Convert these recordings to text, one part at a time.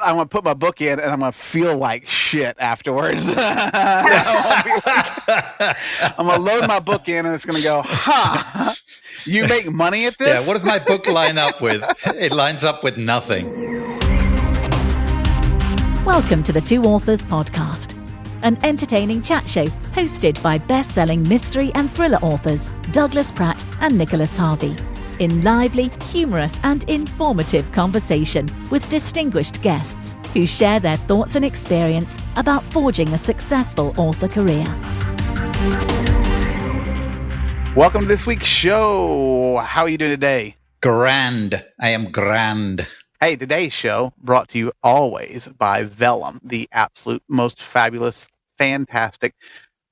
I'm going to put my book in and I'm going to feel like shit afterwards. I'm going to load my book in and it's going to go, you make money at this? Yeah, what does my book line up with? It lines up with nothing. Welcome to the Two Authors Podcast, an entertaining chat show hosted by best-selling mystery and thriller authors Douglas Pratt and Nicholas Harvey, in lively, humorous and informative conversation with distinguished guests who share their thoughts and experience about forging a successful author career. Welcome to this week's show. How are you doing today? Grand. I am grand. Hey, today's show brought to you always by Vellum, the absolute most fabulous, fantastic,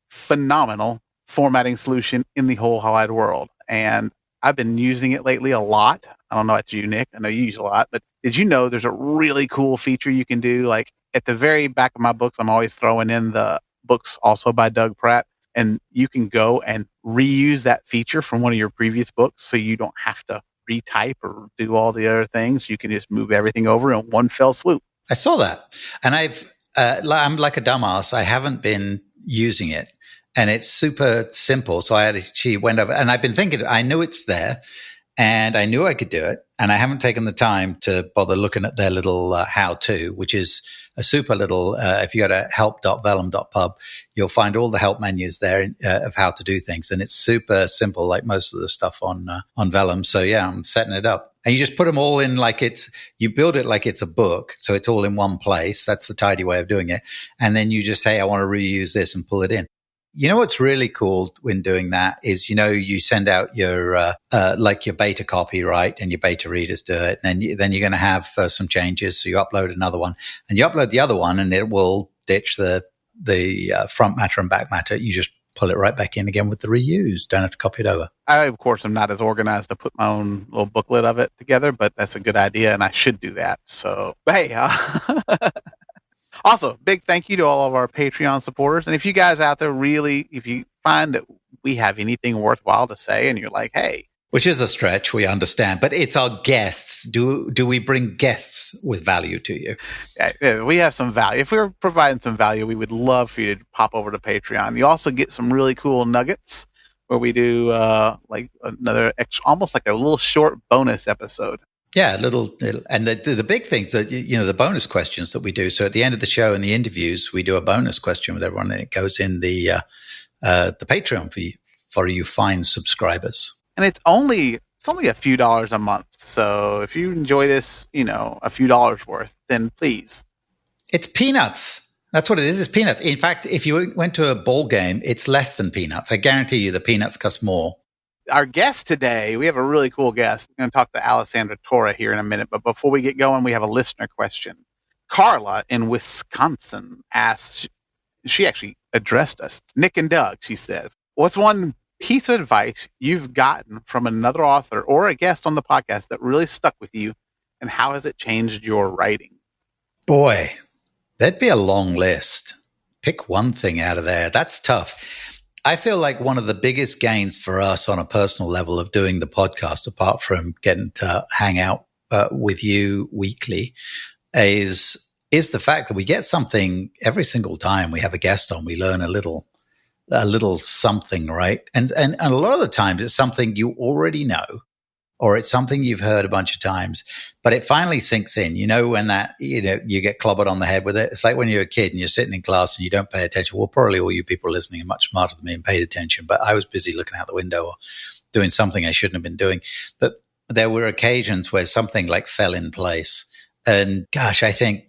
phenomenal formatting solution in the whole wide world. And I've been using it lately a lot. I don't know about you, Nick. I know you use a lot, but did you know there's a really cool feature you can do? Like at the very back of my books, I'm always throwing in the books also by Doug Pratt, and you can go and reuse that feature from one of your previous books, so you don't have to retype or do all the other things. You can just move everything over in one fell swoop. I saw that, and I'm like a dumbass. I haven't been using it. And it's super simple. So she went over, and I've been thinking, I knew it's there and I knew I could do it. And I haven't taken the time to bother looking at their little how-to, which is a super little, if you go to help.vellum.pub, you'll find all the help menus there of how to do things. And it's super simple, like most of the stuff on Vellum. So yeah, I'm setting it up. And you just put them all in you build it like it's a book. So it's all in one place. That's the tidy way of doing it. And then you just say, I want to reuse this and pull it in. You know what's really cool when doing that is, you send out your your beta copy, right? And your beta readers do it. And then you're going to have some changes. So you upload another one, and you upload the other one, and it will ditch the front matter and back matter. You just pull it right back in again with the reuse. Don't have to copy it over. I, of course, am not as organized to put my own little booklet of it together, but that's a good idea, and I should do that. So, but hey, also, big thank you to all of our Patreon supporters. And if you guys out there if you find that we have anything worthwhile to say and you're like, hey. Which is a stretch, we understand, but it's our guests. Do we bring guests with value to you? Yeah, we have some value. If we were providing some value, we would love for you to pop over to Patreon. You also get some really cool nuggets where we do another almost like a little short bonus episode. Yeah, little, and the big things that the bonus questions that we do. So at the end of the show and the interviews, we do a bonus question with everyone, and it goes in the Patreon for you fine subscribers. And it's only a few dollars a month. So if you enjoy this, a few dollars worth, then please. It's peanuts. That's what it is. It's peanuts. In fact, if you went to a ball game, it's less than peanuts. I guarantee you, the peanuts cost more. Our guest today, we have a really cool guest. I'm going to talk to Alessandra Torre here in a minute. But before we get going, we have a listener question. Carla in Wisconsin asked, she actually addressed us, Nick and Doug, she says, what's one piece of advice you've gotten from another author or a guest on the podcast that really stuck with you, and how has it changed your writing? Boy, that'd be a long list. Pick one thing out of there. That's tough. I feel like one of the biggest gains for us on a personal level of doing the podcast, apart from getting to hang out with you weekly, is the fact that we get something every single time we have a guest on. We learn a little something, right? And a lot of the times it's something you already know, or it's something you've heard a bunch of times, but it finally sinks in. When that, you get clobbered on the head with it. It's like when you're a kid and you're sitting in class and you don't pay attention. Well, probably all you people listening are much smarter than me and paid attention, but I was busy looking out the window or doing something I shouldn't have been doing. But there were occasions where something like fell in place. And gosh, I think,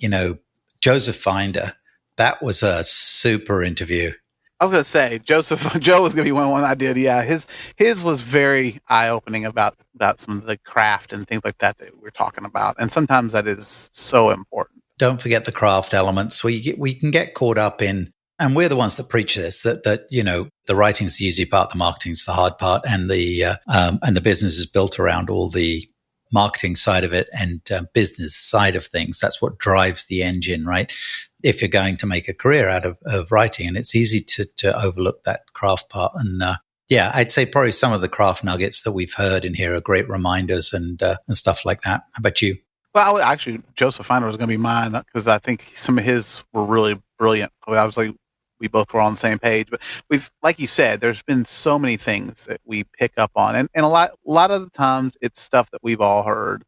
Joseph Finder, that was a super interview. I was going to say, Joe was going to be one I did. Yeah, his was very eye-opening about some of the craft and things like that we're talking about. And sometimes that is so important. Don't forget the craft elements. We can get caught up in, and we're the ones that preach this, that the writing's the easy part, the marketing's the hard part, and the business is built around all the marketing side of it and business side of things. That's what drives the engine, right? If you're going to make a career out of writing, and it's easy to overlook that craft part. And yeah, I'd say probably some of the craft nuggets that we've heard in here are great reminders and stuff like that. How about you? Well, actually, Joseph Feiner was going to be mine because I think some of his were really brilliant. I was like, we both were on the same page. But we've, like you said, there's been so many things that we pick up on, and a lot of the times it's stuff that we've all heard,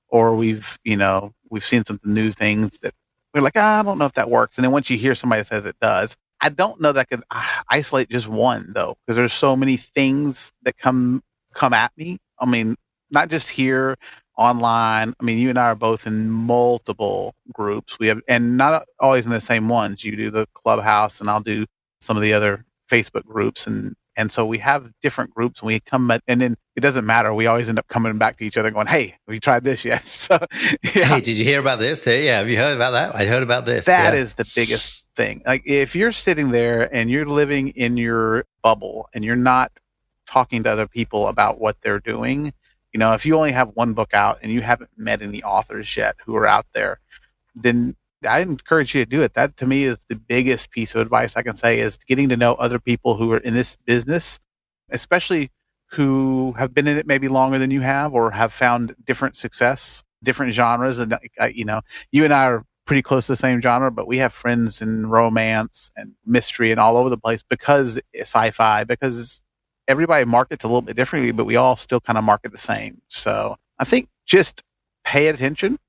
or we've seen some new things that we're like, I don't know if that works. And then once you hear somebody that says it does, I don't know that I could isolate just one though, because there's so many things that come at me. I mean, not just here online. I mean, you and I are both in multiple groups. We have, and not always in the same ones. You do the Clubhouse, and I'll do some of the other Facebook groups, and so we have different groups, and we come at, and then it doesn't matter. We always end up coming back to each other, going, "Hey, have you tried this yet?" So, yeah. Hey, did you hear about this? Yeah, have you heard about that? I heard about this. That is the biggest thing. Like if you're sitting there and you're living in your bubble and you're not talking to other people about what they're doing, if you only have one book out and you haven't met any authors yet who are out there, then I encourage you to do it. That to me is the biggest piece of advice I can say, is getting to know other people who are in this business, especially who have been in it maybe longer than you have, or have found different success, different genres. And you and I are pretty close to the same genre, but we have friends in romance and mystery and all over the place, because it's sci-fi, because everybody markets a little bit differently, but we all still kind of market the same. So I think just pay attention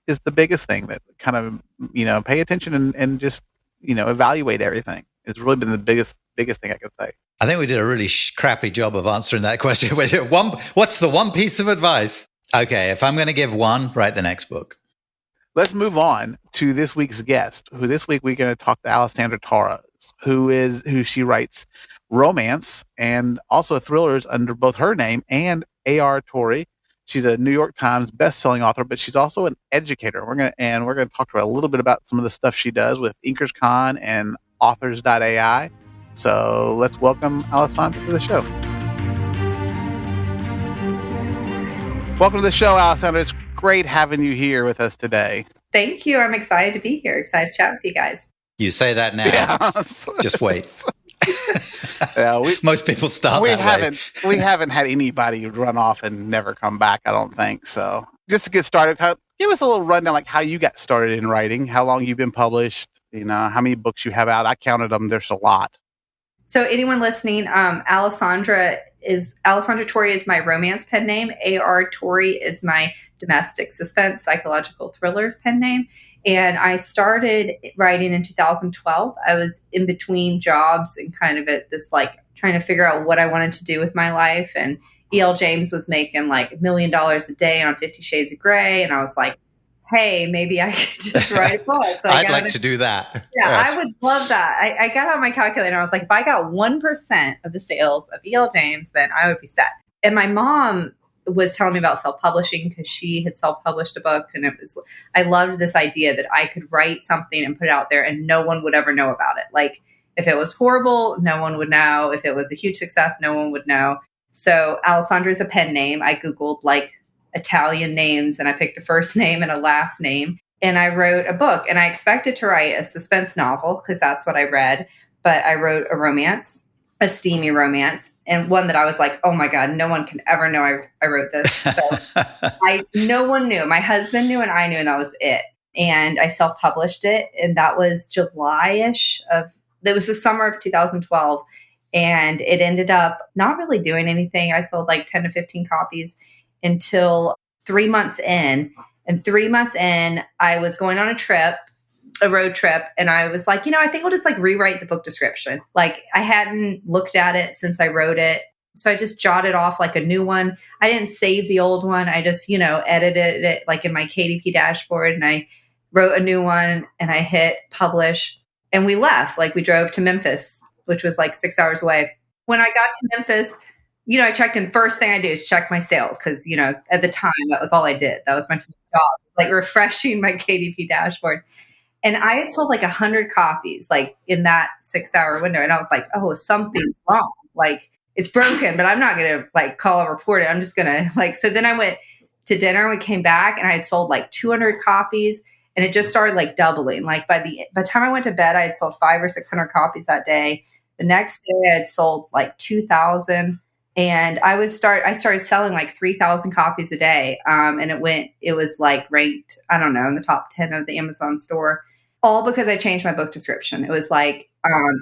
is the biggest thing, that kind of, pay attention and just, evaluate everything. It's really been the biggest thing I could say. I think we did a really crappy job of answering that question. What's the one piece of advice? Okay, if I'm going to give one, write the next book. Let's move on to this week's guest, who this week we're going to talk to Alessandra Torre, who she writes romance and also thrillers under both her name and A.R. Torre. She's a New York Times best-selling author, but she's also an educator. We're going to talk to her a little bit about some of the stuff she does with InkersCon and Authors A.I. So let's welcome Alessandra to the show. Welcome to the show, Alessandra. It's great having you here with us today. Thank you. I'm excited to be here. Excited to chat with you guys. You say that now. Yeah. Just wait. Yeah, most people start we that haven't way. We haven't had anybody run off and never come back, I don't think. So just to get started, give us a little rundown, like how you got started in writing, how long you've been published, how many books you have out. I counted them. There's a lot. So anyone listening, Alessandra Torre is my romance pen name. A.R. Torre is my domestic suspense psychological thrillers pen name. And I started writing in 2012. I was in between jobs and kind of at this, like, trying to figure out what I wanted to do with my life. And E.L. James was making like $1 million a day on 50 Shades of Grey. And I was like, hey, maybe I could just write a book. So I'd like to do that. Yeah, yes. I would love that. I got out my calculator and I was like, if I got 1% of the sales of E.L. James, then I would be set. And my mom was telling me about self-publishing because she had self-published a book. And I loved this idea that I could write something and put it out there and no one would ever know about it. Like if it was horrible, no one would know. If it was a huge success, no one would know. So Alessandra is a pen name. I Googled like Italian names and I picked a first name and a last name and I wrote a book, and I expected to write a suspense novel because that's what I read, but I wrote a romance, a steamy romance, and one that I was like, oh my God, no one can ever know I wrote this. So no one knew. My husband knew and I knew, and that was it. And I self-published it, and that was July-ish it was the summer of 2012. And it ended up not really doing anything. I sold like 10 to 15 copies until 3 months in. And 3 months in, I was going on a road trip. And I was like, I think we'll just like rewrite the book description. Like I hadn't looked at it since I wrote it. So I just jotted off like a new one. I didn't save the old one. I just, edited it like in my KDP dashboard, and I wrote a new one and I hit publish, and we left. Like we drove to Memphis, which was like 6 hours away. When I got to Memphis, I checked in. First thing I do is check my sales because, at the time, that was all I did. That was my first job, like refreshing my KDP dashboard. And I had sold like 100 copies, like in that 6 hour window. And I was like, oh, something's wrong. Like it's broken, but I'm not going to like call a reporter. I'm just going to so then I went to dinner. We came back and I had sold like 200 copies, and it just started like doubling. Like by the time I went to bed, I had sold 500 or 600 copies that day. The next day I had sold like 2,000. And I started selling like 3,000 copies a day. And it was like ranked, I don't know, in the top 10 of the Amazon store, all because I changed my book description. It was like,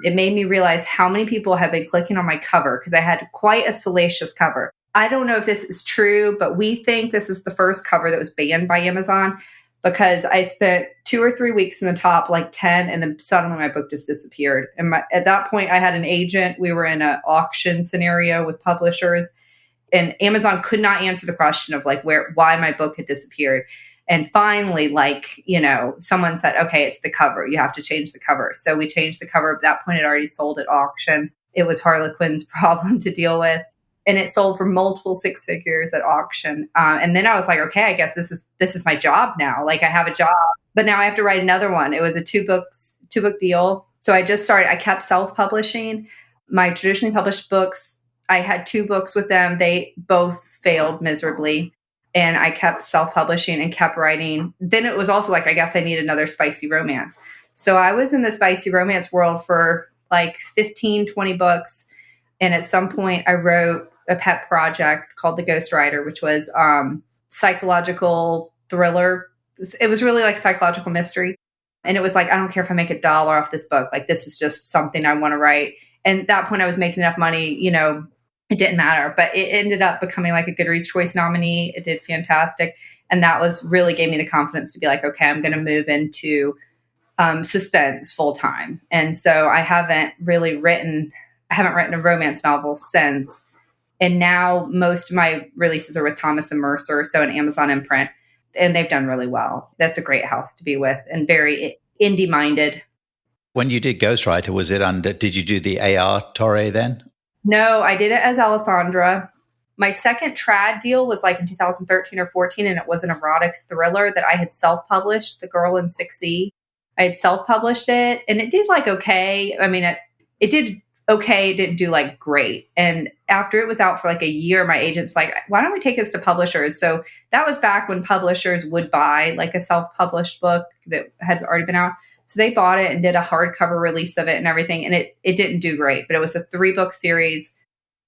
it made me realize how many people have been clicking on my cover because I had quite a salacious cover. I don't know if this is true, but we think this is the first cover that was banned by Amazon because I spent 2 or 3 weeks in the top like 10 and then suddenly my book just disappeared. And at that point I had an agent. We were in an auction scenario with publishers and Amazon could not answer the question of like why my book had disappeared. And finally, like, someone said, okay, it's the cover. You have to change the cover. So we changed the cover. At that point, it already sold at auction. It was Harlequin's problem to deal with. And it sold for multiple 6 figures at auction. And then I was like, okay, I guess this is my job now. Like I have a job, but now I have to write another one. It was a 2-book deal. So I kept self-publishing my traditionally published books. I had 2 books with them. They both failed miserably. And I kept self-publishing and kept writing. Then it was also like, I guess I need another spicy romance. So I was in the spicy romance world for like 15, 20 books. And at some point I wrote a pet project called The Ghostwriter, which was psychological thriller. It was really like psychological mystery. And it was like, I don't care if I make $1 off this book. Like, this is just something I want to write. And at that point I was making enough money, it didn't matter, but it ended up becoming like a Goodreads Choice nominee. It did fantastic. And that really gave me the confidence to be like, okay, I'm going to move into suspense full time. And so I haven't written a romance novel since. And now most of my releases are with Thomas and Mercer, so an Amazon imprint, and they've done really well. That's a great house to be with and very indie minded. When you did Ghostwriter, did you do the A.R. Torre then? No, I did it as Alessandra. My second trad deal was like in 2013 or 14, and it was an erotic thriller that I had self-published, The Girl in 6E. I had self-published it, and it did like okay. I mean, it did okay. It didn't do like great. And after it was out for like a year, my agent's like, why don't we take this to publishers? So that was back when publishers would buy like a self-published book that had already been out. So they bought it and did a hardcover release of it and everything. And it didn't do great, but it was a 3-book series.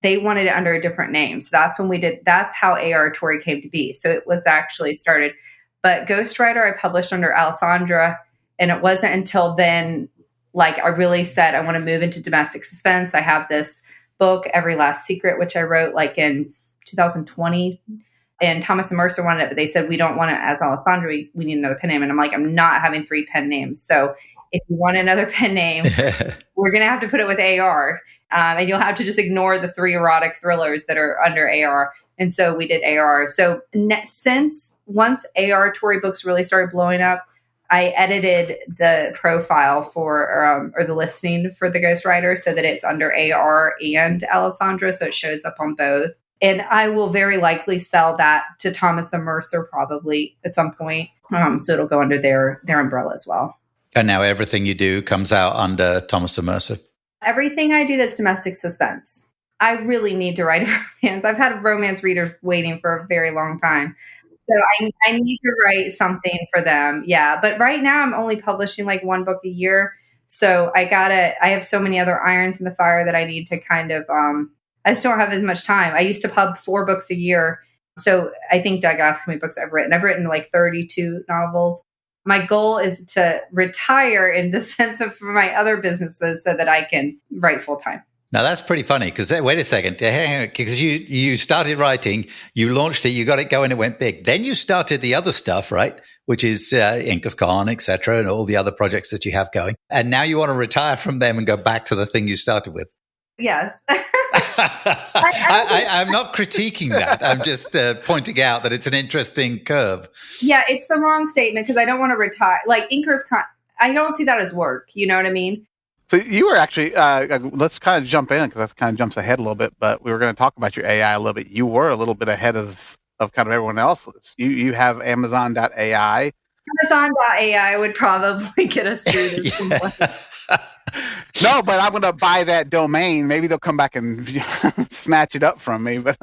They wanted it under a different name. So that's how A.R. Torre came to be. So it was actually started. But Ghostwriter, I published under Alessandra. And it wasn't until then, like I really said, I want to move into domestic suspense. I have this book, Every Last Secret, which I wrote like in 2020. And Thomas and Mercer wanted it, but they said, we don't want it as Alessandra. We need another pen name. And I'm like, I'm not having 3 pen names. So if you want another pen name, we're going to have to put it with AR. And you'll have to just ignore the 3 erotic thrillers that are under AR. And so we did AR. So once A.R. Torre books really started blowing up, I edited the profile for, or the listing for The Ghostwriter so that it's under AR and Alessandra. So it shows up on both. And I will very likely sell that to Thomas and Mercer probably at some point. So it'll go under their umbrella as well. And now everything you do comes out under Thomas and Mercer? Everything I do that's domestic suspense. I really need to write a romance. I've had romance readers waiting for a very long time. So I need to write something for them. Yeah. But right now I'm only publishing like 1 book a year. So I have so many other irons in the fire that I need to kind of, I just don't have as much time. I used to pub 4 books a year. So I think Doug asked how many books I've written. I've written like 32 novels. My goal is to retire in the sense of for my other businesses so that I can write full time. Now that's pretty funny because wait a second, because you started writing, you launched it, you got it going, it went big. Then you started the other stuff, right? Which is InkersCon, et cetera, and all the other projects that you have going. And now you want to retire from them and go back to the thing you started with. Yes. I'm not critiquing that. I'm just pointing out that it's an interesting curve. Yeah, it's the wrong statement because I don't want to retire. Like InkersCon, I don't see that as work. You know what I mean? So you were actually, let's kind of jump in because that kind of jumps ahead a little bit, but we were going to talk about your AI a little bit. You were a little bit ahead of kind of everyone else. You have Amazon.ai. Amazon.ai would probably get us through this. No, but I'm going to buy that domain. Maybe they'll come back and snatch it up from me. But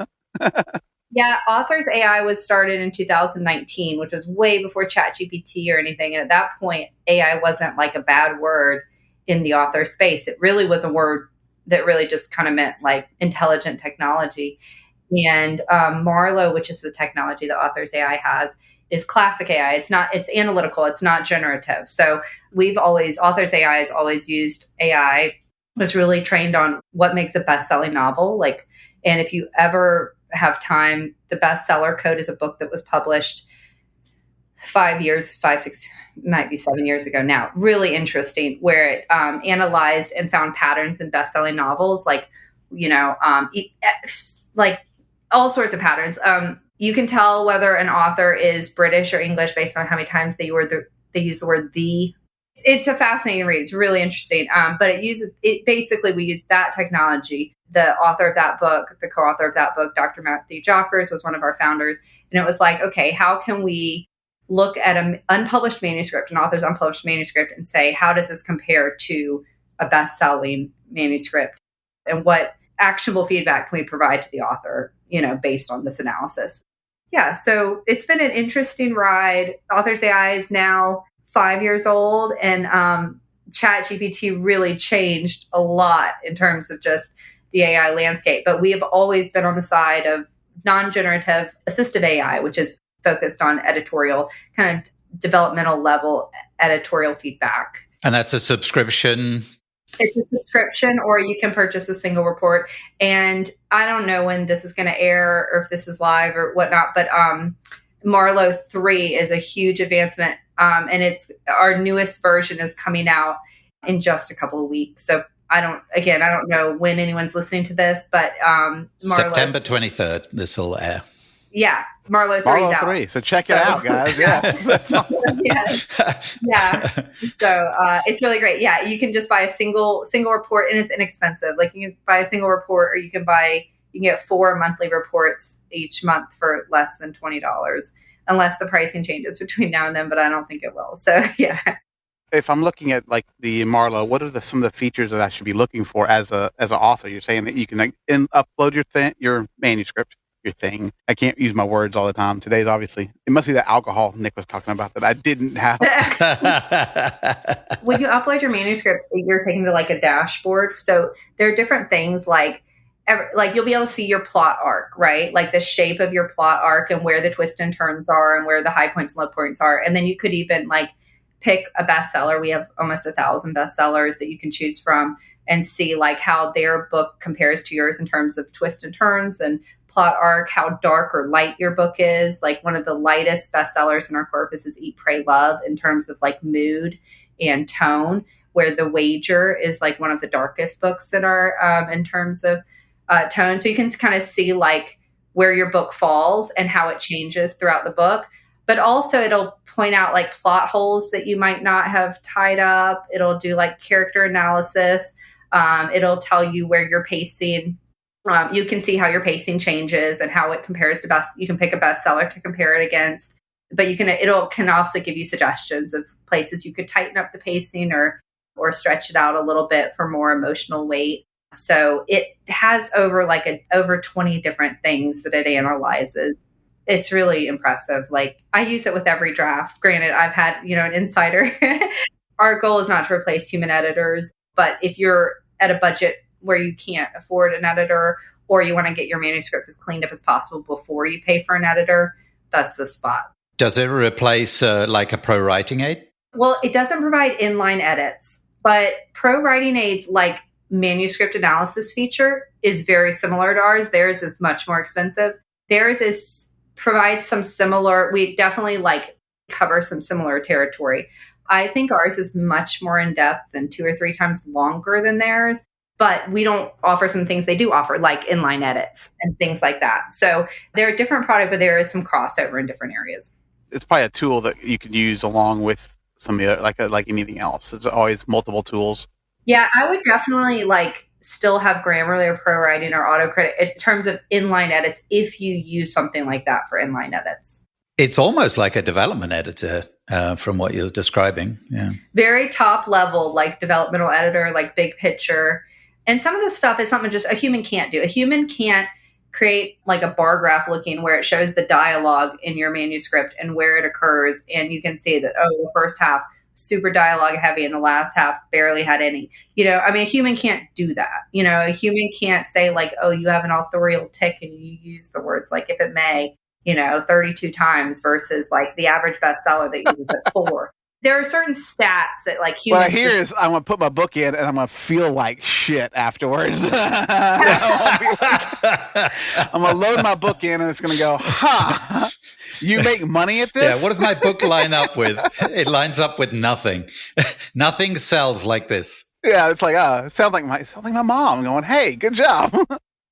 yeah, Authors A.I. was started in 2019, which was way before ChatGPT or anything. And at that point, AI wasn't like a bad word in the author space. It really was a word that really just kind of meant like intelligent technology. And Marlowe, which is the technology that Authors AI has, is classic AI. It's analytical. It's not generative. So Authors AI has always used AI, was really trained on what makes a best-selling novel. Like, and if you ever have time, the bestseller code is a book that was published 6, might be 7 years ago now. Really interesting, where it analyzed and found patterns in best-selling novels, like, like all sorts of patterns. You can tell whether an author is British or English based on how many times they use the word "the." It's a fascinating read. It's really interesting. But basically, we use that technology. The author of that book, the co-author of that book, Dr. Matthew Jockers, was one of our founders. And it was like, okay, how can we look at an unpublished manuscript, an author's unpublished manuscript, and say, how does this compare to a best-selling manuscript? And what actionable feedback can we provide to the author, based on this analysis? Yeah, so it's been an interesting ride. Authors AI is now 5 years old, and ChatGPT really changed a lot in terms of just the AI landscape. But we have always been on the side of non-generative assistive AI, which is focused on editorial, kind of developmental level editorial feedback. And that's a subscription? It's a subscription, or you can purchase a single report. And I don't know when this is going to air or if this is live or whatnot, but Marlowe 3 is a huge advancement. And our newest version is coming out in just a couple of weeks. So I don't know when anyone's listening to this, but September 23rd, this will air. Yeah, Marlowe 3 is out. 3. So check it out, guys. Yes. That's awesome. Yeah. So it's really great. Yeah, you can just buy a single report, and it's inexpensive. Like, you can buy a single report, or you can get 4 monthly reports each month for less than $20, unless the pricing changes between now and then, but I don't think it will. So yeah. If I'm looking at like the Marlowe, what are some of the features that I should be looking for as an author? You're saying that you can upload your manuscript. Your thing. I can't use my words all the time. Today's obviously, it must be the alcohol Nick was talking about that I didn't have. When you upload your manuscript, you're taken to like a dashboard. So there are different things like you'll be able to see your plot arc, right? Like the shape of your plot arc and where the twists and turns are and where the high points and low points are. And then you could even like pick a bestseller. We have almost 1,000 bestsellers that you can choose from and see like how their book compares to yours in terms of twists and turns and plot arc, how dark or light your book is. Like one of the lightest bestsellers in our corpus is Eat, Pray, Love in terms of like mood and tone, where The Wager is like one of the darkest books in our in terms of tone. So you can kind of see like where your book falls and how it changes throughout the book. But also it'll point out like plot holes that you might not have tied up. It'll do like character analysis. It'll tell you where you're pacing. You can see how your pacing changes and how it compares to you can pick a bestseller to compare it against, but it can also give you suggestions of places you could tighten up the pacing or stretch it out a little bit for more emotional weight. So it has over 20 different things that it analyzes. It's really impressive. Like, I use it with every draft. Granted, I've had, an insider. Our goal is not to replace human editors, but if you're at a budget where you can't afford an editor, or you want to get your manuscript as cleaned up as possible before you pay for an editor, that's the spot. Does it replace like a pro writing aid? Well, it doesn't provide inline edits, but pro writing aids like manuscript analysis feature is very similar to ours. Theirs is much more expensive. Theirs provides some similar, we definitely cover some similar territory. I think ours is much more in depth and 2 or 3 times longer than theirs. But we don't offer some things they do offer, like inline edits and things like that. So they're a different product, but there is some crossover in different areas. It's probably a tool that you can use along with some of the, like anything else. There's always multiple tools. Yeah, I would definitely still have Grammarly or ProWriting or AutoCredit in terms of inline edits if you use something like that for inline edits. It's almost like a development editor from what you're describing. Yeah, very top level, like developmental editor, like big picture. And some of this stuff is something just a human can't do. A human can't create like a bar graph looking where it shows the dialogue in your manuscript and where it occurs. And you can see that, the first half super dialogue heavy and the last half barely had any. I mean, a human can't do that. A human can't say like, oh, you have an authorial tick and you use the words like if it may, 32 times versus like the average bestseller that uses it 4. There are certain stats that like humans. Well, I'm going to put my book in and I'm going to feel like shit afterwards. I'm going to load my book in and it's going to go, you make money at this? Yeah, what does my book line up with? It lines up with nothing. Nothing sells like this. Yeah, it's like, it sounds like my mom going, hey, good job.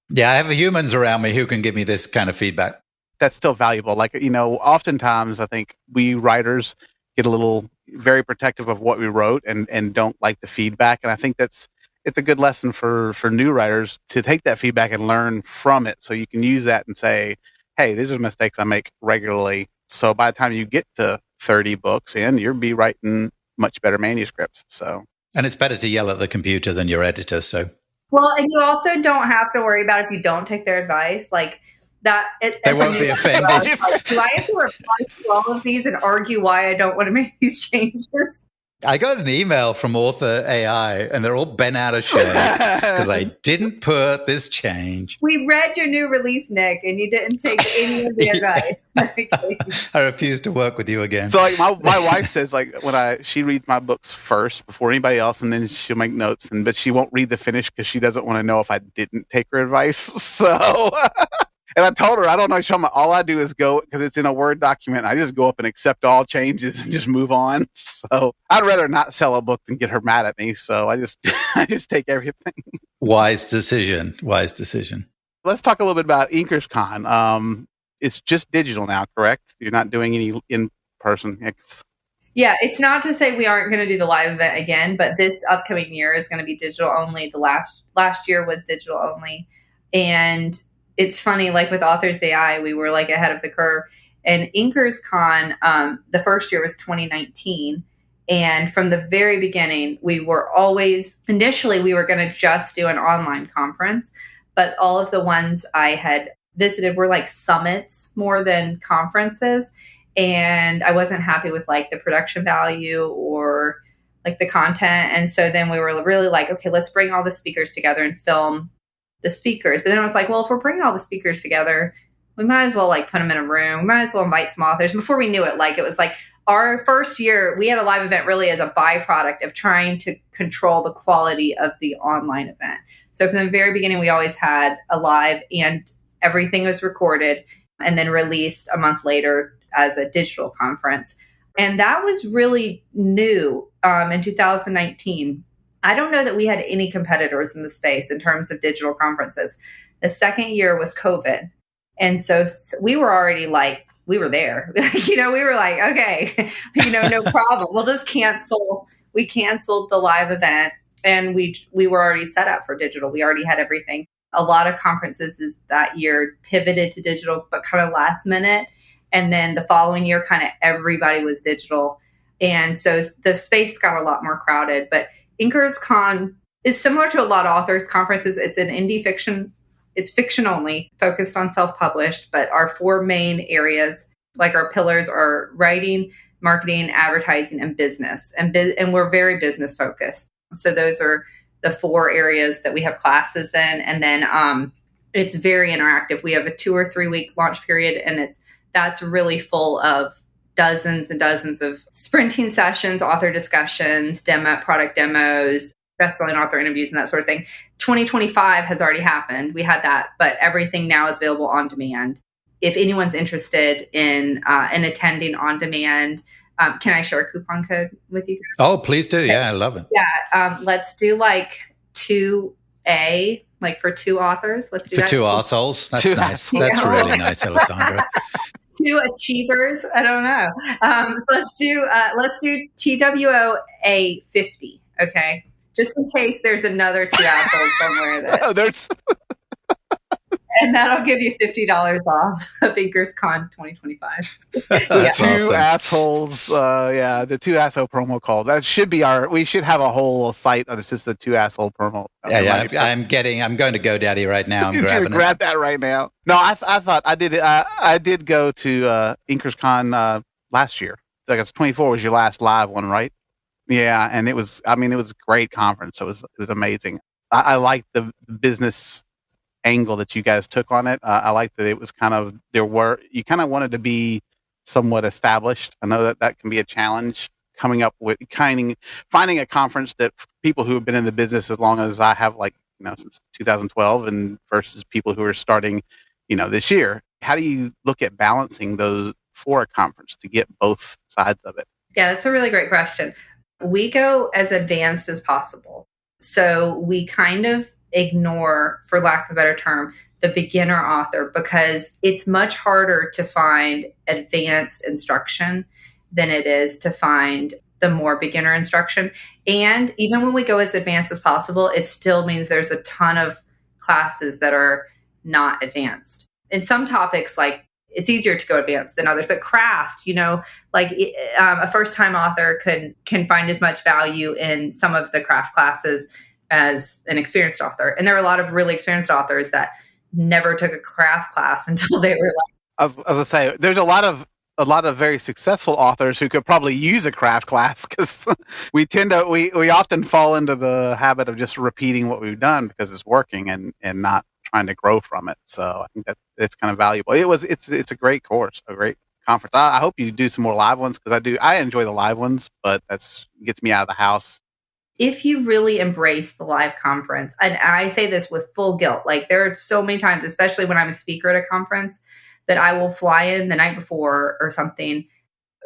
Yeah, I have humans around me who can give me this kind of feedback. That's still valuable. Like, oftentimes I think we writers get a little very protective of what we wrote and don't like the feedback. And I think it's a good lesson for new writers to take that feedback and learn from it. So you can use that and say, hey, these are mistakes I make regularly. So by the time you get to 30 books in, you'll be writing much better manuscripts. So, and it's better to yell at the computer than your editor. So, well, and you also don't have to worry about if you don't take their advice. Like that, they won't be offended. Like, do I have to reply to all of these and argue why I don't want to make these changes? I got an email from Author A.I. and they're all bent out of shape because I didn't put this change. We read your new release, Nick, and you didn't take any of the advice. I refuse to work with you again. So like my wife says, like she reads my books first before anybody else, and then she'll make notes, but she won't read the finish because she doesn't want to know if I didn't take her advice. So. And I told her, I don't know, Shoma, all I do is go, because it's in a Word document, I just go up and accept all changes and just move on. So I'd rather not sell a book than get her mad at me. So I just take everything. Wise decision. Let's talk a little bit about InkersCon. It's just digital now, correct? You're not doing any in-person. Yeah, it's not to say we aren't going to do the live event again, but this upcoming year is going to be digital only. The last year was digital only. And it's funny, like with Authors A.I, we were like ahead of the curve. And InkersCon, the first year was 2019. And from the very beginning, we were initially we were going to just do an online conference. But all of the ones I had visited were like summits more than conferences. And I wasn't happy with like the production value or like the content. And so then we were really like, okay, let's bring all the speakers together and film the speakers. But then I was like, well, if we're bringing all the speakers together, we might as well like put them in a room. We might as well invite some authors. Before we knew it, like it was like our first year, we had a live event really as a byproduct of trying to control the quality of the online event. So from the very beginning, we always had a live and everything was recorded and then released a month later as a digital conference. And that was really new in 2019. I don't know that we had any competitors in the space in terms of digital conferences. The second year was COVID. And so we were already like, we were there. We were like, okay, no problem. We'll just cancel. We canceled the live event and we were already set up for digital. We already had everything. A lot of conferences that year pivoted to digital, but kind of last minute. And then the following year, kind of everybody was digital. And so the space got a lot more crowded. But InkersCon is similar to a lot of authors conferences. It's an indie fiction. It's fiction only, focused on self-published. But our 4 main areas, like our pillars, are writing, marketing, advertising, and business. And we're very business focused. So those are the 4 areas that we have classes in. And then it's very interactive. We have a 2 or 3 week launch period, and that's really full of dozens and dozens of sprinting sessions, author discussions, product demos, best-selling author interviews, and that sort of thing. 2025 has already happened. We had that, but everything now is available on demand. If anyone's interested in attending on demand, can I share a coupon code with you? Oh, please do. Yeah, I love it. Yeah, let's do like 2A, like for 2 authors. Let's do for that. 2 assholes. That's nice. That's really nice, Alessandra. 2 achievers. I don't know. Let's do TWOA 50. Okay, just in case there's another 2 assholes somewhere. There's. And that'll give you $50 off of InkersCon 2025. That's 2 assholes. The 2 asshole promo code. That should be we should have a whole site that's just the 2 asshole promo. Yeah. I'm going to GoDaddy right now. I'm grabbing it. Grab that right now. No, I thought I did. I did go to InkersCon last year. I guess 24 was your last live one, right? Yeah, and it was a great conference. It was amazing. I liked the business angle that you guys took on it. I liked that it was you kind of wanted to be somewhat established. I know that that can be a challenge coming up with finding a conference that people who have been in the business as long as I have, like, since 2012, and versus people who are starting, this year. How do you look at balancing those for a conference to get both sides of it? Yeah, that's a really great question. We go as advanced as possible. So we kind of ignore, for lack of a better term, the beginner author, because it's much harder to find advanced instruction than it is to find the more beginner instruction. And even when we go as advanced as possible, it still means there's a ton of classes that are not advanced. In some topics, like, it's easier to go advanced than others, but craft, like a first-time author can find as much value in some of the craft classes as an experienced author. And there are a lot of really experienced authors that never took a craft class until they were like. As I say, there's a lot of very successful authors who could probably use a craft class, because we often fall into the habit of just repeating what we've done because it's working, and not trying to grow from it. So I think that it's kind of valuable. It's a great course, a great conference. I hope you do some more live ones, because I enjoy the live ones, but that's gets me out of the house. If you really embrace the live conference, and I say this with full guilt, like, there are so many times, especially when I'm a speaker at a conference, that I will fly in the night before or something.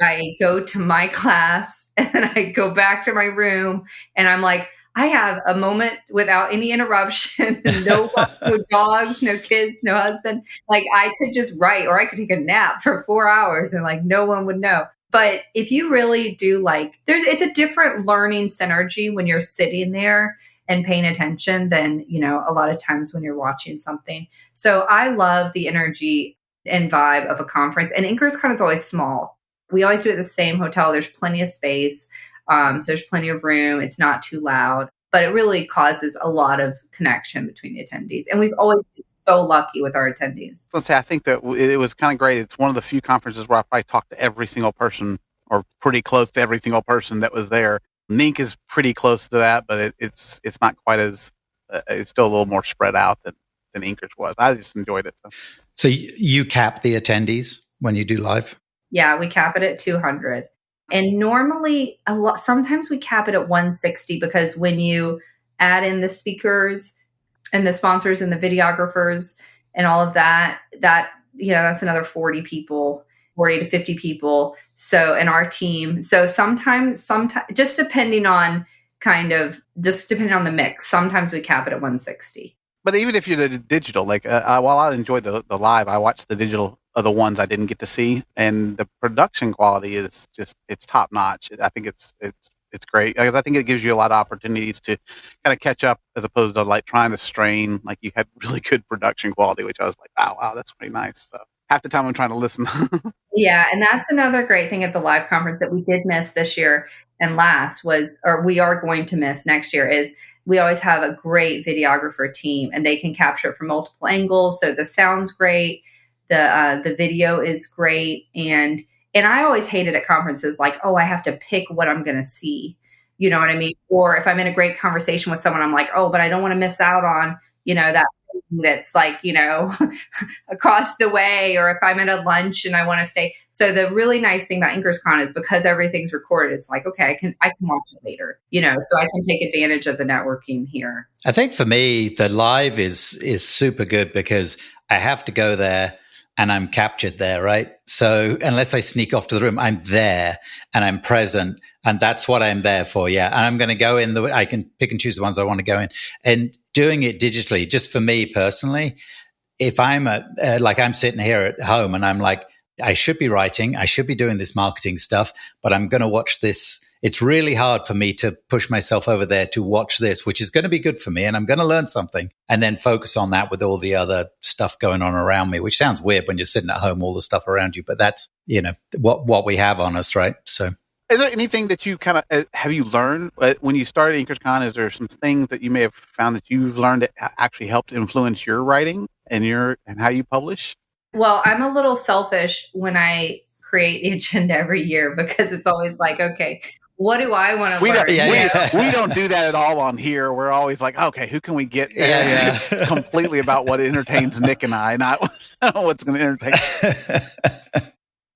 I go to my class and then I go back to my room, and I'm like, I have a moment without any interruption, no dogs, no kids, no husband. Like, I could just write, or I could take a nap for 4 hours and, like, no one would know. But if you really do, like, it's a different learning synergy when you're sitting there and paying attention than, a lot of times when you're watching something. So I love the energy and vibe of a conference. And InkersCon is always small. We always do it at the same hotel. There's plenty of space. So there's plenty of room. It's not too loud, but it really causes a lot of connection between the attendees. And we've always been so lucky with our attendees. I think that it was kind of great. It's one of the few conferences where I probably talked to every single person, or pretty close to every single person that was there. Nink is pretty close to that, but it's not quite as, it's still a little more spread out than Inkers was. I just enjoyed it. So you cap the attendees when you do live? Yeah, we cap it at 200. And normally, sometimes we cap it at 160, because when you add in the speakers and the sponsors and the videographers and all of that, that's another 40 to 50 people. So, and our team. So sometimes, just depending on the mix, sometimes we cap it at 160. But even if you're the digital, like, while I enjoyed the live, I watched the digital of the ones I didn't get to see, and the production quality is it's top notch. I think it's great, because I think it gives you a lot of opportunities to kind of catch up, as opposed to, like, trying to strain. Like, you had really good production quality, which I was like, wow, that's pretty nice. So half the time I'm trying to listen. Yeah, and that's another great thing at the live conference that we did miss this year and last or we are going to miss next year, is we always have a great videographer team, and they can capture it from multiple angles. So the sound's great, the video is great, and I always hated at conferences, like, oh, I have to pick what I'm going to see. You know what I mean? Or if I'm in a great conversation with someone, I'm like, oh, but I don't want to miss out on, that that's, like, across the way, or if I'm at a lunch and I want to stay. So the really nice thing about InkersCon is, because everything's recorded, it's like, okay, I can watch it later, so I can take advantage of the networking here. I think for me, the live is super good, because I have to go there and I'm captured there, right? So unless I sneak off to the room, I'm there and I'm present, and that's what I'm there for. Yeah. And I'm going to go in I can pick and choose the ones I want to go in, and doing it digitally, just for me personally, if I'm like, I'm sitting here at home and I'm like, I should be writing, I should be doing this marketing stuff, but I'm going to watch this. It's really hard for me to push myself over there to watch this, which is going to be good for me, and I'm going to learn something, and then focus on that with all the other stuff going on around me, which sounds weird when you're sitting at home, all the stuff around you, but that's, what we have on us, right? So is there anything that you kind of, have you learned when you started InkersCon? Is there some things that you may have found that you've learned that actually helped influence your writing and how you publish? Well, I'm a little selfish when I create the agenda every year, because it's always like, okay, what do I want to We learn? don't, we don't do that at all on here. We're always like, okay, who can we get? It's completely about what entertains Nick and I, not what's going to entertain.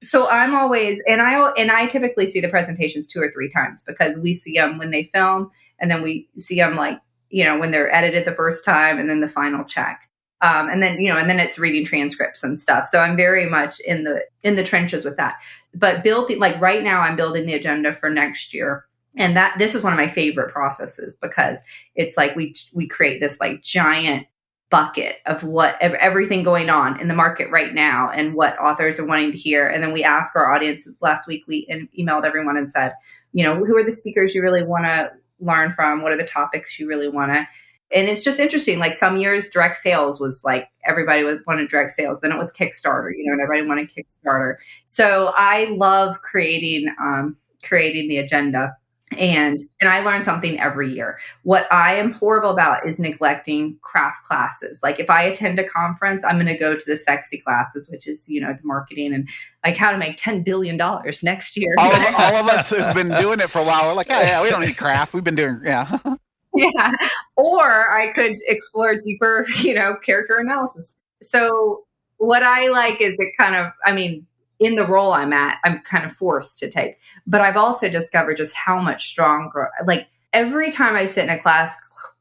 So I'm always, and I typically see the presentations 2 or 3 times, because we see them when they film, and then we see them when they're edited the first time, and then the final check. And then it's reading transcripts and stuff. So I'm very much in the trenches with that. But right now I'm building the agenda for next year. And this is one of my favorite processes, because it's like we create this like giant bucket of everything going on in the market right now and what authors are wanting to hear. And then we ask our audience. Last week we emailed everyone and said, who are the speakers you really want to learn from? What are the topics you really want to? And it's just interesting. Like some years, direct sales was like everybody wanted direct sales. Then it was Kickstarter, and everybody wanted Kickstarter. So I love creating the agenda. And I learn something every year. What I am horrible about is neglecting craft classes. Like if I attend a conference, I'm going to go to the sexy classes, which is, the marketing and like how to make $10 billion next year. All of us who've been doing it for a while, we're like, we don't need craft. We've been doing, Yeah. Or I could explore deeper, character analysis. So what I like is it kind of, in the role I'm at, I'm kind of forced to take. But I've also discovered just how much stronger, like every time I sit in a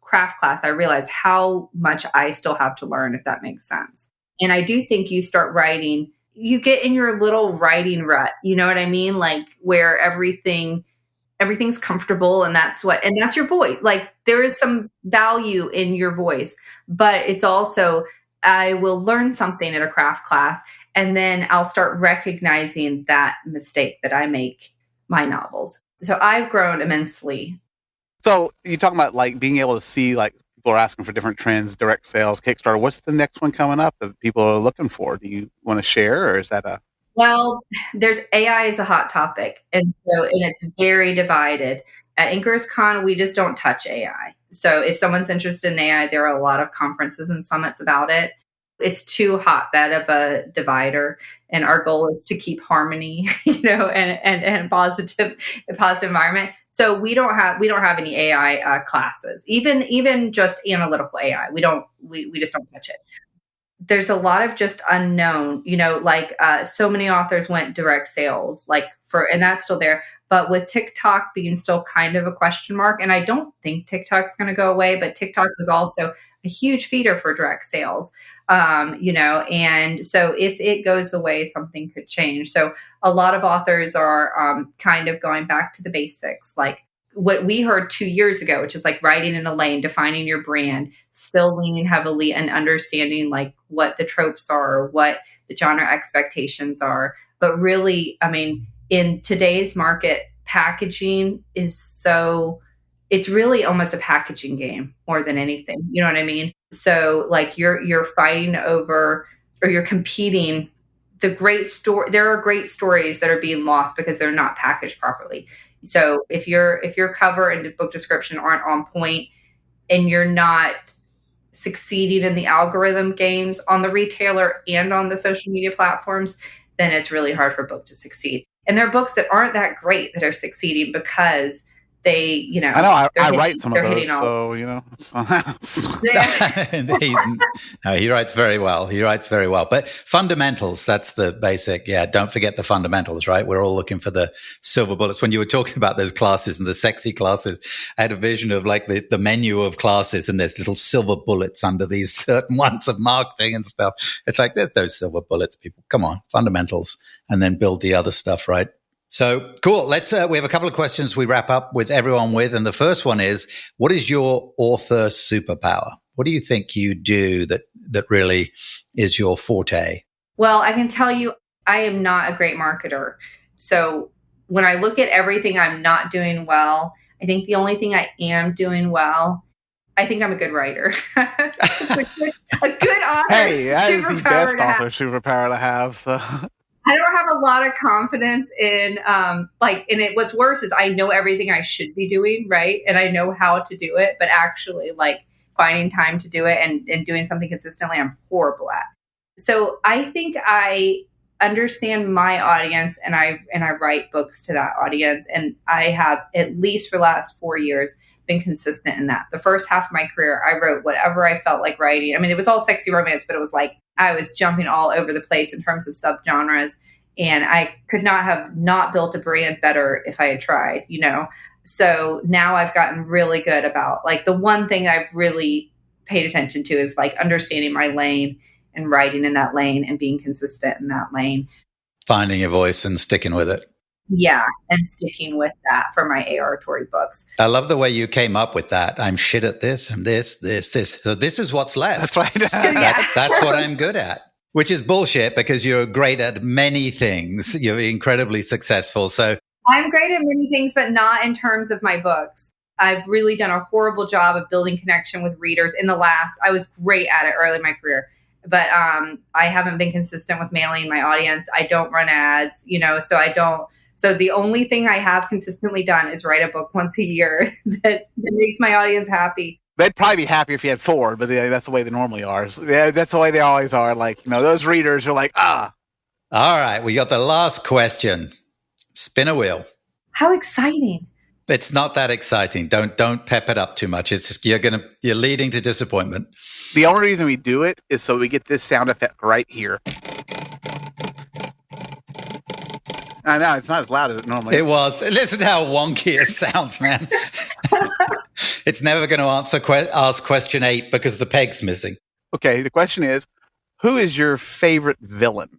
craft class, I realize how much I still have to learn, if that makes sense. And I do think you start writing, you get in your little writing rut, you know what I mean? Like where everything's comfortable, and that's your voice. Like there is some value in your voice, but it's also, I will learn something at a craft class, and then I'll start recognizing that mistake that I make my novels. So I've grown immensely. So you're talking about like being able to see, like people are asking for different trends, direct sales, Kickstarter. What's the next one coming up that people are looking for? Do you want to share, or is that a... Well, there's AI is a hot topic. And it's very divided. At InkersCon, we just don't touch AI. So if someone's interested in AI, there are a lot of conferences and summits about it. It's too hotbed of a divider. And our goal is to keep harmony, and positive environment. So we don't have any AI classes, even just analytical AI. We just don't touch it. There's a lot of just unknown, so many authors went direct sales, and that's still there. But with TikTok being still kind of a question mark, and I don't think TikTok's going to go away, but TikTok was also a huge feeder for direct sales, and so if it goes away, something could change. So a lot of authors are kind of going back to the basics, like what we heard 2 years ago, which is like writing in a lane, defining your brand, still leaning heavily and understanding like what the tropes are, or what the genre expectations are. But really, in today's market, packaging it's really almost a packaging game more than anything. You know what I mean? So like you're fighting over, or you're competing. There are great stories that are being lost because they're not packaged properly. So if your cover and book description aren't on point, and you're not succeeding in the algorithm games on the retailer and on the social media platforms, then it's really hard for a book to succeed. And there are books that aren't that great that are succeeding because they, I know I write some of those, so No, he writes very well. But fundamentals, that's the basic. Yeah, don't forget the fundamentals, right? We're all looking for the silver bullets. When you were talking about those classes and the sexy classes, I had a vision of like the menu of classes, and there's little silver bullets under these certain ones of marketing and stuff. It's like, there's those silver bullets, people. Come on, fundamentals, and then build the other stuff, right? So cool. Let's, we have a couple of questions we wrap up with everyone with. And the first one is, what is your author superpower? What do you think you do that really is your forte? Well, I can tell you, I am not a great marketer. So when I look at everything I'm not doing well, I think the only thing I am doing well, I think I'm a good writer. a good author. Hey, that is the best author superpower to have. So. I don't have a lot of confidence in, what's worse is I know everything I should be doing, right? And I know how to do it, but actually finding time to do it and doing something consistently, I'm horrible at. So I think I understand my audience, and I write books to that audience. And I have, at least for the last 4 years, been consistent in that. The first half of my career, I wrote whatever I felt like writing. I mean, it was all sexy romance, but it was like I was jumping all over the place in terms of subgenres. And I could not have not built a brand better if I had tried, you know? So now I've gotten really good about, like, the one thing I've really paid attention to is like understanding my lane and writing in that lane and being consistent in that lane. Finding your voice and sticking with it. Yeah, and sticking with that for my A.R. Torre books. I love the way you came up with that. I'm shit at this and this. So this is what's left. That's right. That's what I'm good at, which is bullshit because you're great at many things. You're incredibly successful. So I'm great at many things, but not in terms of my books. I've really done a horrible job of building connection with readers I was great at it early in my career, but I haven't been consistent with mailing my audience. I don't run ads, you know, so the only thing I have consistently done is write a book once a year that makes my audience happy. They'd probably be happier if you had 4, but that's the way they normally are. Yeah, that's the way they always are. Like, you know, those readers are like, ah. All right, we got the last question. Spin a wheel. How exciting. It's not that exciting. Don't pep it up too much. It's just, you're leading to disappointment. The only reason we do it is so we get this sound effect right here. I know, it's not as loud as it normally is. It was. Listen how wonky it sounds, man. It's never going to ask question 8 because the peg's missing. Okay, the question is, who is your favorite villain?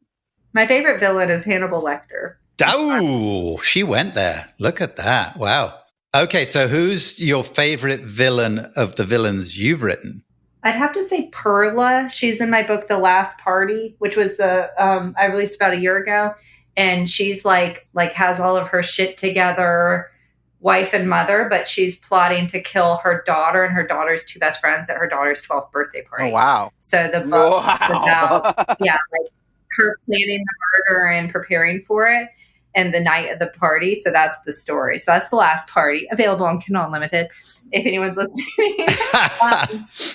My favorite villain is Hannibal Lecter. Oh, she went there. Look at that. Wow. Okay, so who's your favorite villain of the villains you've written? I'd have to say Perla. She's in my book, The Last Party, which was I released about a year ago. And she's like has all of her shit together, wife and mother, but she's plotting to kill her daughter and her daughter's 2 best friends at her daughter's 12th birthday party. Oh, wow. So the book is about, like her planning the murder and preparing for it and the night of the party. So that's the story. So that's The Last Party, available on Kindle Unlimited if anyone's listening.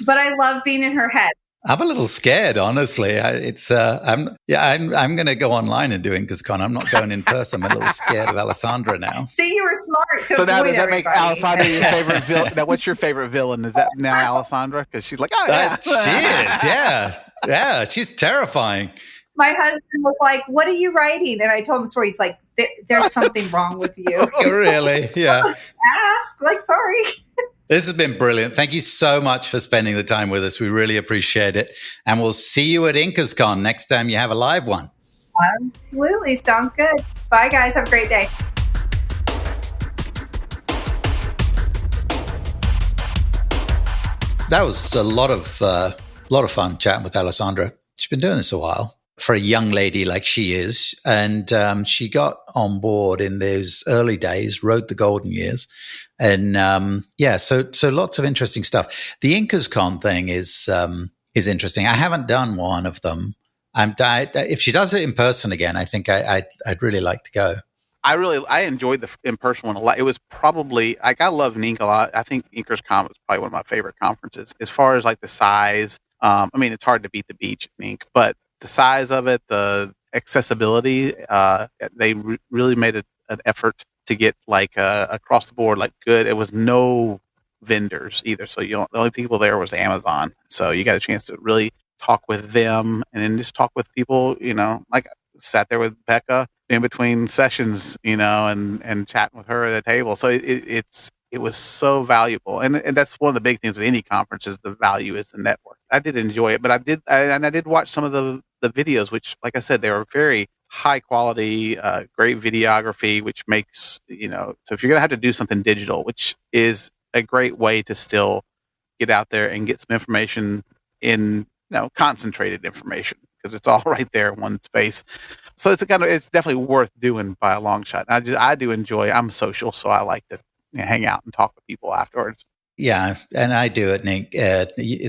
But I love being in her head. I'm a little scared, honestly. I'm going to go online and do InkersCon. I'm not going in person. I'm a little scared of Alessandra now. See, you were smart. So now does that make Alessandra your favorite villain? Now, what's your favorite villain? Is that now Alessandra? Because she's like, oh yeah, she is. Yeah. She's terrifying. My husband was like, "What are you writing?" And I told him the story. He's like, "There's something wrong with you." Really? Yeah. Ask. Like, sorry. This has been brilliant. Thank you so much for spending the time with us. We really appreciate it. And we'll see you at InkersCon next time you have a live one. Absolutely. Sounds good. Bye, guys. Have a great day. That was a lot of fun chatting with Alessandra. She's been doing this a while for a young lady like she is. And she got on board in those early days, rode the golden years. And so lots of interesting stuff. The InkersCon thing is interesting. I haven't done one of them. If she does it in person again, I think I'd really like to go. I enjoyed the in-person one a lot. It was probably, like, I love Ink a lot. I think InkersCon was probably one of my favorite conferences as far as like the size. I mean, it's hard to beat the beach in Ink, but the size of it, the accessibility, they really made an effort to get like across the board, like good. It was no vendors either. So the only people there was Amazon. So you got a chance to really talk with them and then just talk with people, you know, like I sat there with Becca in between sessions, you know, and chatting with her at the table. So it was so valuable. And that's one of the big things at any conference is the value is the network. I did enjoy it, but I did watch some of the videos, which, like I said, they were very high quality, great videography, which makes, you know, so if you're going to have to do something digital, which is a great way to still get out there and get some information in, you know, concentrated information because it's all right there in one space. So it's definitely worth doing by a long shot. I do enjoy, I'm social, so I like to hang out and talk with people afterwards. Yeah, and I do at Nink.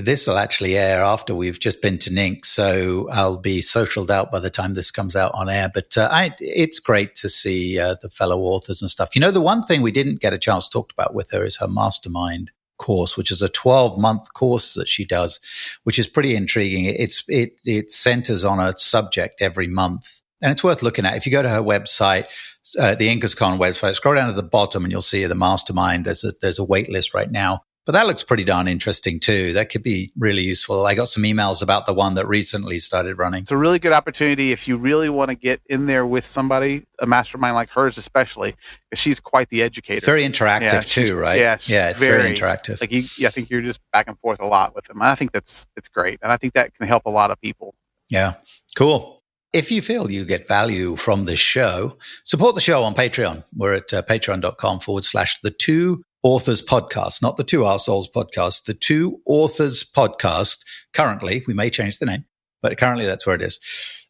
This will actually air after we've just been to Nink, so I'll be socialed out by the time this comes out on air. But it's great to see the fellow authors and stuff. You know, the one thing we didn't get a chance to talk about with her is her mastermind course, which is a 12-month course that she does, which is pretty intriguing. It centers on a subject every month. And it's worth looking at. If you go to her website, the InkersCon website, scroll down to the bottom and you'll see the mastermind. There's a wait list right now. But that looks pretty darn interesting too. That could be really useful. I got some emails about the one that recently started running. It's a really good opportunity if you really want to get in there with somebody, a mastermind like hers especially, because she's quite the educator. It's very interactive too, right? Yeah, it's very interactive. Like I think you're just back and forth a lot with them. And I think it's great. And I think that can help a lot of people. Yeah, cool. If you feel you get value from this show, support the show on Patreon. We're at patreon.com/the Two Authors Podcast, not the Two Our Souls Podcast, the Two Authors Podcast. Currently, we may change the name, but currently that's where it is.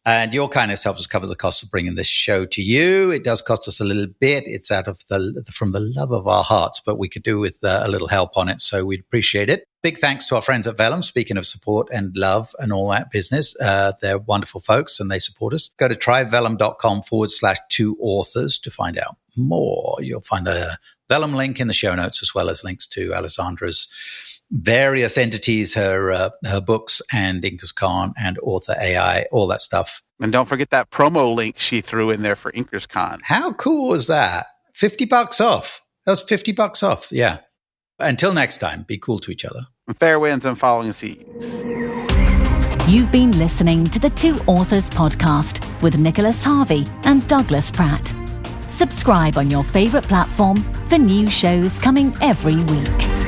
And your kindness helps us cover the cost of bringing this show to you. It does cost us a little bit. It's out of from the love of our hearts, but we could do with a little help on it. So we'd appreciate it. Big thanks to our friends at Vellum. Speaking of support and love and all that business, they're wonderful folks and they support us. Go to tryvellum.com/two authors to find out more. You'll find the Vellum link in the show notes, as well as links to Alessandra's various entities, her books and InkersCon and Author A.I, all that stuff. And don't forget that promo link she threw in there for InkersCon. How cool was that? $50 off. That was $50 off. Yeah. Until next time, be cool to each other. Fair winds and following seas. You've been listening to the Two Authors Podcast with Nicholas Harvey and Douglas Pratt. Subscribe on your favorite platform for new shows coming every week.